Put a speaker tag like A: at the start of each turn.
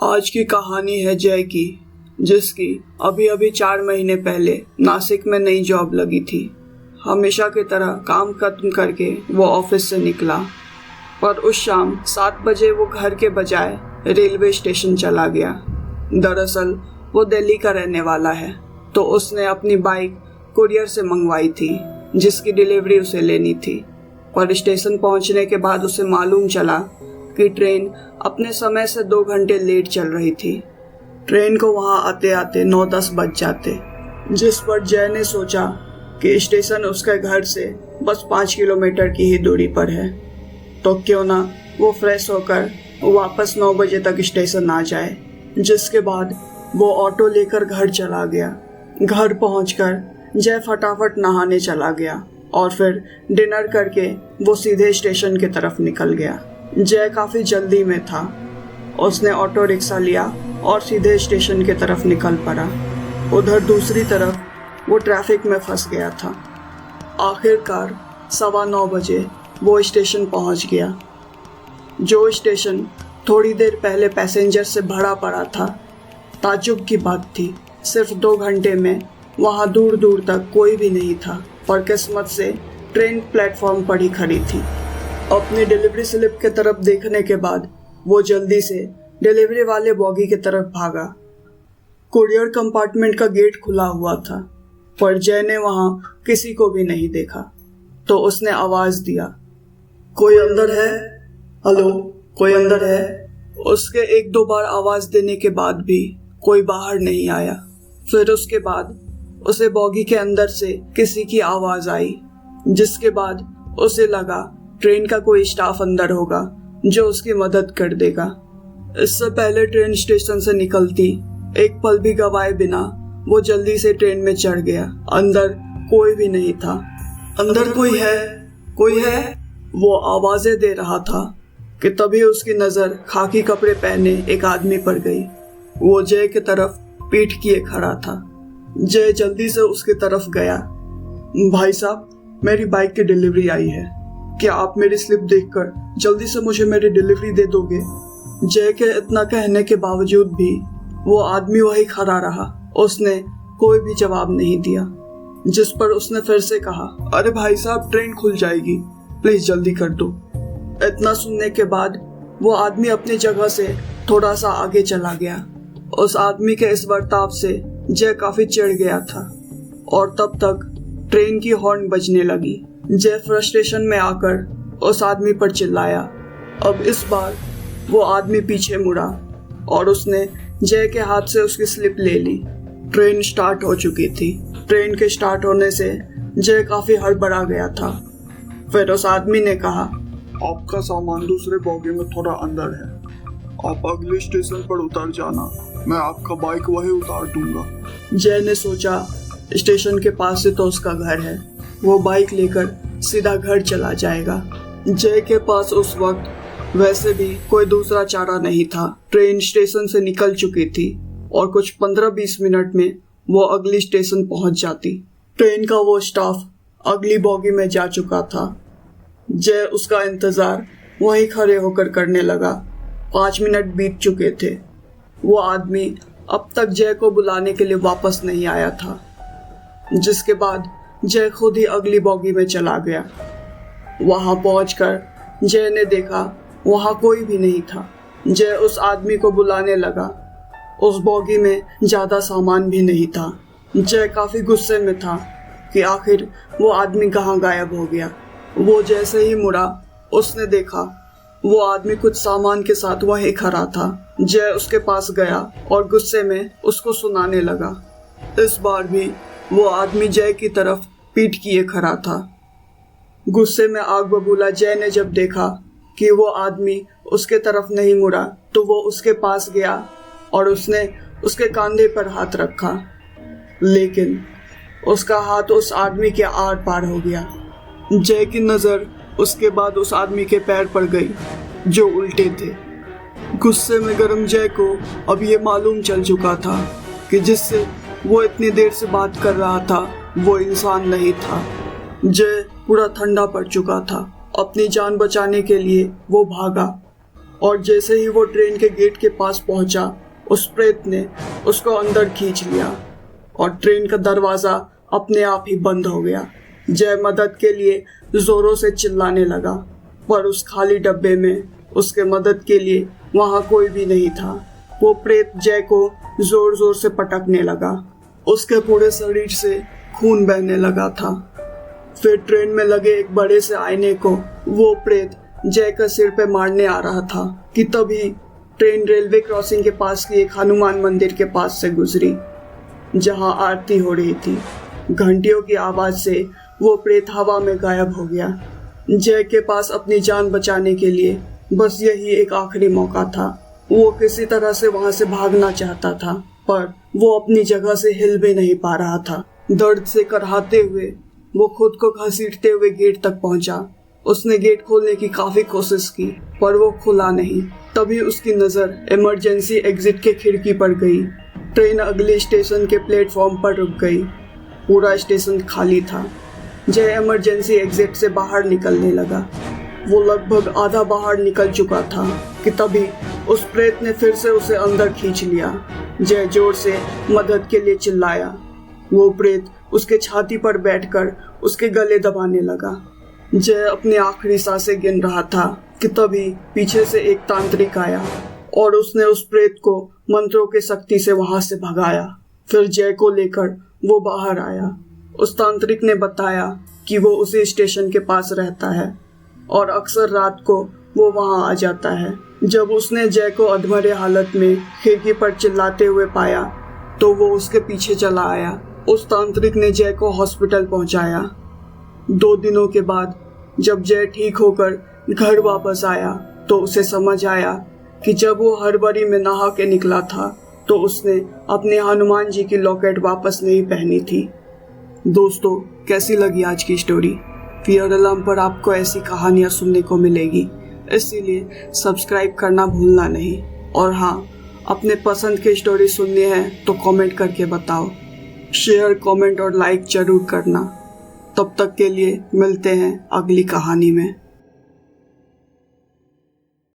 A: आज की कहानी है जय की, जिसकी अभी अभी 4 महीने पहले नासिक में नई जॉब लगी थी। हमेशा की तरह काम खत्म करके वो ऑफिस से निकला, पर उस शाम 7 बजे वो घर के बजाय रेलवे स्टेशन चला गया। दरअसल वो दिल्ली का रहने वाला है, तो उसने अपनी बाइक कुरियर से मंगवाई थी, जिसकी डिलीवरी उसे लेनी थी। पर स्टेशन पहुंचने के बाद उसे मालूम चला कि ट्रेन अपने समय से 2 घंटे लेट चल रही थी। ट्रेन को वहां आते आते 9-10 बज जाते, जिस पर जय ने सोचा कि स्टेशन उसके घर से बस 5 किलोमीटर की ही दूरी पर है, तो क्यों ना वो फ्रेश होकर वापस 9 बजे तक स्टेशन आ जाए। जिसके बाद वो ऑटो लेकर घर चला गया। घर पहुंचकर जय फटाफट नहाने चला गया और फिर डिनर करके वो सीधे स्टेशन की तरफ निकल गया। जय काफ़ी जल्दी में था। उसने ऑटो रिक्शा लिया और सीधे स्टेशन की तरफ निकल पड़ा। उधर दूसरी तरफ वो ट्रैफिक में फंस गया था। आखिरकार 9:15 बजे वो स्टेशन पहुंच गया। जो स्टेशन थोड़ी देर पहले पैसेंजर से भरा पड़ा था। ताज्जुब की बात थी, सिर्फ 2 घंटे में वहाँ दूर दूर तक कोई भी नहीं था, पर किस्मत से ट्रेन प्लेटफॉर्म पर ही खड़ी थी। अपनी डिलीवरी स्लिप के तरफ देखने के बाद वो जल्दी से डिलीवरी वाले बॉगी की तरफ भागा। कुरियर कंपार्टमेंट का गेट खुला हुआ था, पर जय ने वहां किसी को भी नहीं देखा, तो उसने आवाज दिया, कोई अंदर है? हेलो, कोई अंदर है? उसके 1-2 बार आवाज देने के बाद भी कोई बाहर नहीं आया। फिर उसके बाद उसे बॉगी के अंदर से किसी की आवाज आई, जिसके बाद उसे लगा ट्रेन का कोई स्टाफ अंदर होगा जो उसकी मदद कर देगा। इससे पहले ट्रेन स्टेशन से निकलती एक पल भी गवाए बिना वो जल्दी से ट्रेन में चढ़ गया। अंदर कोई भी नहीं था। अंदर कोई है, कोई है, वो आवाजें दे रहा था कि तभी उसकी नजर खाकी कपड़े पहने एक आदमी पर गई। वो जय की तरफ पीठ किए खड़ा था। जय जल्दी से उसकी तरफ गया। भाई साहब, मेरी बाइक की डिलीवरी आई है, क्या आप मेरी स्लिप देखकर जल्दी से मुझे मेरी डिलीवरी दे दोगे? जय के इतना कहने के बावजूद भी वो आदमी वही खड़ा रहा। उसने कोई भी जवाब नहीं दिया, जिस पर उसने फिर से कहा, अरे भाई साहब, ट्रेन खुल जाएगी, प्लीज जल्दी कर दो। इतना सुनने के बाद वो आदमी अपनी जगह से थोड़ा सा आगे चला गया। उस आदमी के इस बर्ताव से जय काफी चिढ़ गया था, और तब तक ट्रेन की हॉर्न बजने लगी। जय फ्रस्ट्रेशन में आकर उस आदमी पर चिल्लाया। अब इस बार वो आदमी पीछे मुड़ा और उसने जय के हाथ से उसकी स्लिप ले ली। ट्रेन स्टार्ट हो चुकी थी। ट्रेन के स्टार्ट होने से जय काफी हड़बड़ा गया था। फिर उस आदमी ने कहा, आपका सामान दूसरे बॉगी में थोड़ा अंदर है, आप अगले स्टेशन पर उतर जाना, मैं आपका बाइक वहीं उतार दूंगा। जय ने सोचा स्टेशन के पास से तो उसका घर है, वो बाइक लेकर सीधा घर चला जाएगा। जय के पास उस वक्त वैसे भी कोई दूसरा चारा नहीं था। ट्रेन स्टेशन से निकल चुकी थी और कुछ 15-20 मिनट में वो अगली स्टेशन पहुंच जाती। ट्रेन का वो स्टाफ अगली बॉगी में जा चुका था। जय उसका इंतजार वहीं खड़े होकर करने लगा। 5 मिनट बीत चुके थे। वो आदमी अब तक जय को बुलाने के लिए वापस नहीं आया था, जिसके बाद जय खुद ही अगली बॉगी में चला गया। वहां पहुंचकर जय ने देखा वहां कोई भी नहीं था। जय उस आदमी को बुलाने लगा। उस बॉगी में ज्यादा सामान भी नहीं था। जय काफी गुस्से में था कि आखिर वो आदमी कहाँ गायब हो गया। वो जैसे ही मुड़ा, उसने देखा वो आदमी कुछ सामान के साथ वहीं खड़ा था। जय उसके पास गया और गुस्से में उसको सुनाने लगा। इस बार भी वो आदमी जय की तरफ पीठ किए खड़ा था। गुस्से में आग बबूला जय ने जब देखा कि वो आदमी उसके तरफ नहीं मुड़ा, तो वो उसके पास गया और उसने उसके कंधे पर हाथ रखा, लेकिन उसका हाथ उस आदमी के आर पार हो गया। जय की नज़र उसके बाद उस आदमी के पैर पर गई, जो उल्टे थे। गुस्से में गर्म जय को अब ये मालूम चल चुका था कि जिससे वो इतनी देर से बात कर रहा था वो इंसान नहीं था। जय पूरा ठंडा पड़ चुका था। अपनी जान बचाने के लिए वो भागा। और जैसे ही वो ट्रेन के गेट के पास पहुंचा, उस प्रेत ने उसको अंदर खींच लिया और ट्रेन का दरवाज़ा अपने आप ही बंद हो गया। जय मदद के लिए ज़ोरों से चिल्लाने लगा, पर उस खाली डब्बे में उसके मदद के लिए वहाँ कोई भी नहीं था। वो प्रेत जय को ज़ोर ज़ोर से पटकने लगा। उसके पूरे शरीर से खून बहने लगा था। फिर ट्रेन में लगे एक बड़े से आईने को वो प्रेत जय का सिर पे मारने आ रहा था कि तभी ट्रेन रेलवे क्रॉसिंग के पास की एक हनुमान मंदिर के पास से गुजरी, जहां आरती हो रही थी। घंटियों की आवाज़ से वो प्रेत हवा में गायब हो गया। जय के पास अपनी जान बचाने के लिए बस यही एक आखिरी मौका था। वो किसी तरह से वहां से भागना चाहता था, पर वो अपनी जगह से हिल भी नहीं पा रहा था। दर्द से कराहते हुए वो खुद को घसीटते हुए गेट तक पहुंचा। उसने गेट खोलने की काफी कोशिश की, पर वो खुला नहीं। तभी उसकी नज़र इमरजेंसी एग्जिट के खिड़की पर गई। ट्रेन अगले स्टेशन के प्लेटफॉर्म पर रुक गई। पूरा स्टेशन खाली था। जय इमरजेंसी एग्जिट से बाहर निकलने लगा। वो लगभग आधा बाहर निकल चुका था कि तभी उस प्रेत ने फिर से उसे अंदर खींच लिया। जय जोर से मदद के लिए चिल्लाया। वो प्रेत उसके छाती पर बैठकर उसके गले दबाने लगा। जय अपनी आखिरी सांसें गिन रहा था कि तभी पीछे से एक तांत्रिक आया और उसने उस प्रेत को मंत्रों के शक्ति से वहां से भगाया। फिर जय को लेकर वो बाहर आया। उस तांत्रिक ने बताया कि वो उसी स्टेशन के पास रहता है और अक्सर रात को वो वहां आ जाता है। जब उसने जय को अधमरे हालत में खिड़की पर चिल्लाते हुए पाया तो वो उसके पीछे चला आया। उस तांत्रिक ने जय को हॉस्पिटल पहुंचाया। 2 दिनों के बाद जब जय ठीक होकर घर वापस आया तो उसे समझ आया कि जब वो हड़बड़ी में नहा के निकला था तो उसने अपने हनुमान जी की लॉकेट वापस नहीं पहनी थी। दोस्तों, कैसी लगी आज की स्टोरी? फियर अलार्म पर आपको ऐसी कहानियाँ सुनने को मिलेगी, इसीलिए सब्सक्राइब करना भूलना नहीं। और हाँ, अपने पसंद की स्टोरी सुननी है तो कमेंट करके बताओ। शेयर, कमेंट और लाइक जरूर करना। तब तक के लिए मिलते हैं अगली कहानी में।